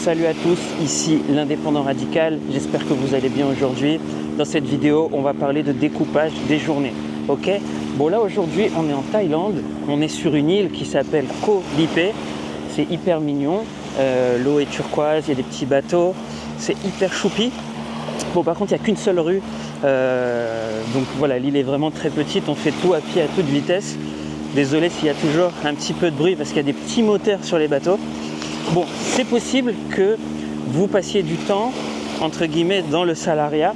Salut à tous, ici l'Indépendant Radical, j'espère que vous allez bien aujourd'hui. Dans cette vidéo, on va parler de découpage des journées, ok? Bon là aujourd'hui, on est en Thaïlande, on est sur une île qui s'appelle Koh Lipe, c'est hyper mignon, l'eau est turquoise, il y a des petits bateaux, c'est hyper choupi. Bon par contre, il n'y a qu'une seule rue, donc voilà, l'île est vraiment très petite, on fait tout à pied à toute vitesse. Désolé s'il y a toujours un petit peu de bruit parce qu'il y a des petits moteurs sur les bateaux. Bon, c'est possible que vous passiez du temps, entre guillemets, dans le salariat.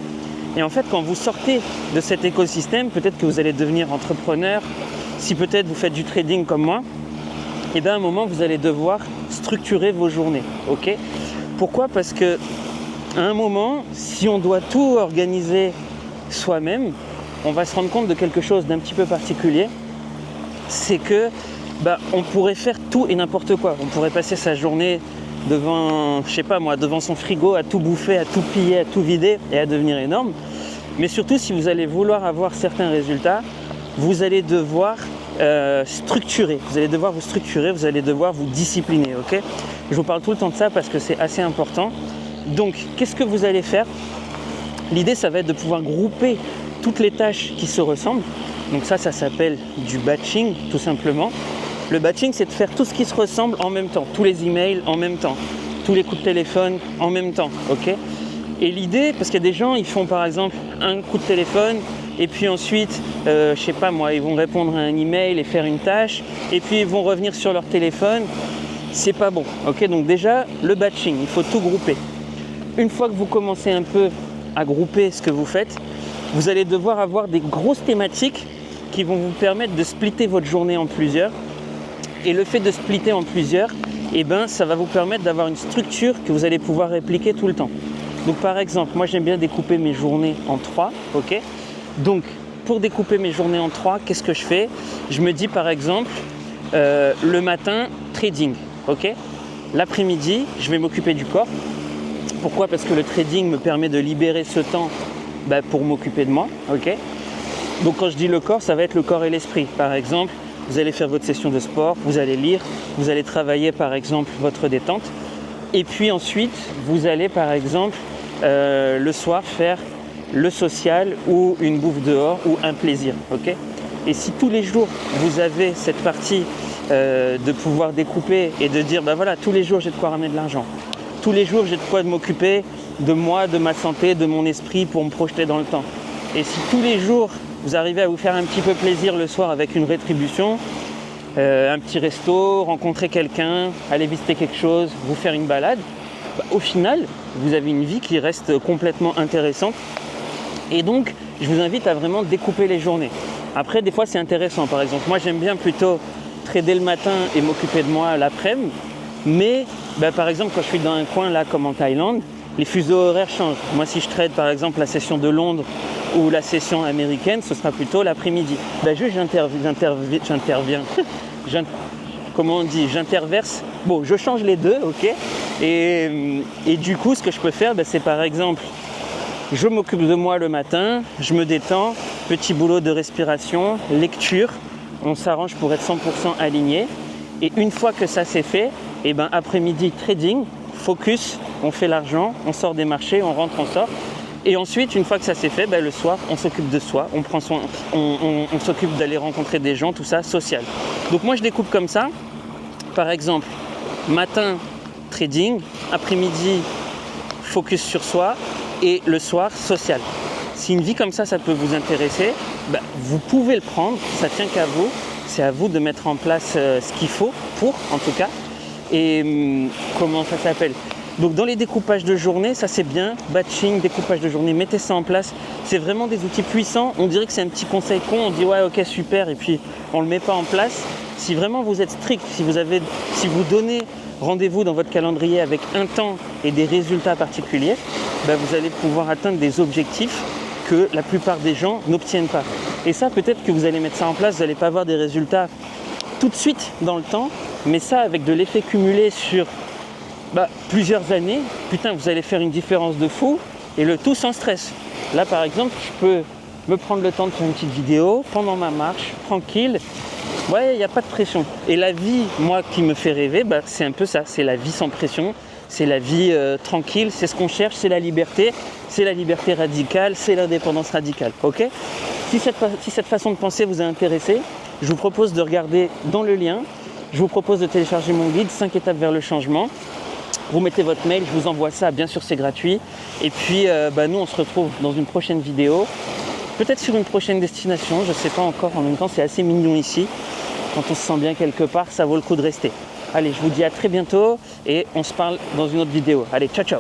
Et en fait, quand vous sortez de cet écosystème, peut-être que vous allez devenir entrepreneur. Si peut-être vous faites du trading comme moi, et bien à un moment, vous allez devoir structurer vos journées. Ok ? Pourquoi ? Parce que à un moment, si on doit tout organiser soi-même, on va se rendre compte de quelque chose d'un petit peu particulier. C'est que on pourrait faire tout et n'importe quoi. On pourrait passer sa journée devant, je sais pas moi, devant son frigo, à tout bouffer, à tout piller, à tout vider et à devenir énorme. Mais surtout, si vous allez vouloir avoir certains résultats, vous allez devoir structurer. Vous allez devoir vous structurer, vous allez devoir vous discipliner, ok ? Je vous parle tout le temps de ça parce que c'est assez important. Donc, qu'est-ce que vous allez faire ? L'idée, ça va être de pouvoir grouper toutes les tâches qui se ressemblent. Donc ça s'appelle du batching, tout simplement. Le batching, c'est de faire tout ce qui se ressemble en même temps, tous les emails en même temps, tous les coups de téléphone en même temps, ok ? Et l'idée, parce qu'il y a des gens, ils font par exemple un coup de téléphone, et puis ensuite, je sais pas moi, ils vont répondre à un email et faire une tâche, et puis ils vont revenir sur leur téléphone. C'est pas bon, ok ? Donc déjà, le batching, il faut tout grouper. Une fois que vous commencez un peu à grouper ce que vous faites, vous allez devoir avoir des grosses thématiques qui vont vous permettre de splitter votre journée en plusieurs. Et le fait de splitter en plusieurs, ça va vous permettre d'avoir une structure que vous allez pouvoir répliquer tout le temps. Donc par exemple, moi j'aime bien découper mes journées en 3, ok ? Donc pour découper mes journées en 3, qu'est-ce que je fais ? Je me dis par exemple, le matin, trading, ok ? L'après-midi, je vais m'occuper du corps. Pourquoi ? Parce que le trading me permet de libérer ce temps pour m'occuper de moi, ok ? Donc quand je dis le corps, ça va être le corps et l'esprit. Par exemple, vous allez faire votre session de sport, vous allez lire, vous allez travailler par exemple votre détente. Et puis ensuite, vous allez par exemple le soir faire le social ou une bouffe dehors ou un plaisir. Okay ? Et si tous les jours, vous avez cette partie de pouvoir découper et de dire, voilà, tous les jours j'ai de quoi ramener de l'argent. Tous les jours j'ai de quoi m'occuper de moi, de ma santé, de mon esprit pour me projeter dans le temps. Et si tous les jours, vous arrivez à vous faire un petit peu plaisir le soir avec une rétribution, un petit resto, rencontrer quelqu'un, aller visiter quelque chose, vous faire une balade, au final, vous avez une vie qui reste complètement intéressante. Et donc, je vous invite à vraiment découper les journées. Après, des fois, c'est intéressant. Par exemple, moi, j'aime bien plutôt trader le matin et m'occuper de moi l'après-midi. Mais, par exemple, quand je suis dans un coin, là, comme en Thaïlande, les fuseaux horaires changent. Moi, si je trade, par exemple, la session de Londres ou la session américaine, ce sera plutôt l'après-midi. J'interviens. Comment on dit ? J'interverse. Bon, je change les deux, ok ? Et du coup, ce que je peux faire, c'est par exemple, je m'occupe de moi le matin, je me détends, petit boulot de respiration, lecture, on s'arrange pour être 100% aligné. Et une fois que ça c'est fait, après-midi, trading, focus, on fait l'argent, on sort des marchés, on rentre, on sort. Et ensuite, une fois que ça c'est fait, le soir, on s'occupe de soi, on prend soin, on s'occupe d'aller rencontrer des gens, tout ça, social. Donc moi, je découpe comme ça. Par exemple, matin, trading, après-midi, focus sur soi, et le soir, social. Si une vie comme ça peut vous intéresser, vous pouvez le prendre, ça tient qu'à vous. C'est à vous de mettre en place ce qu'il faut pour, en tout cas. Et comment ça s'appelle ? Donc dans les découpages de journée, ça c'est bien, batching, découpage de journée, mettez ça en place. C'est vraiment des outils puissants. On dirait que c'est un petit conseil con, on dit ouais ok super et puis on ne le met pas en place. Si vraiment vous êtes strict, si vous donnez rendez-vous dans votre calendrier avec un temps et des résultats particuliers, vous allez pouvoir atteindre des objectifs que la plupart des gens n'obtiennent pas. Et ça peut-être que vous allez mettre ça en place, vous n'allez pas avoir des résultats tout de suite dans le temps, mais ça avec de l'effet cumulé sur plusieurs années, vous allez faire une différence de fou et le tout sans stress. Là par exemple, je peux me prendre le temps de faire une petite vidéo pendant ma marche, tranquille. Ouais, il n'y a pas de pression. Et la vie, moi, qui me fait rêver, c'est un peu ça. C'est la vie sans pression. c'est la vie tranquille, c'est ce qu'on cherche, c'est la liberté radicale, c'est l'indépendance radicale, ok? Si cette façon de penser vous a intéressé, je vous propose de regarder dans le lien, je vous propose de télécharger mon guide 5 étapes vers le changement. Vous mettez votre mail, je vous envoie ça, bien sûr c'est gratuit. Et puis nous on se retrouve dans une prochaine vidéo, peut-être sur une prochaine destination, je ne sais pas encore, en même temps c'est assez mignon ici. Quand on se sent bien quelque part, ça vaut le coup de rester. Allez, je vous dis à très bientôt et on se parle dans une autre vidéo. Allez, ciao ciao!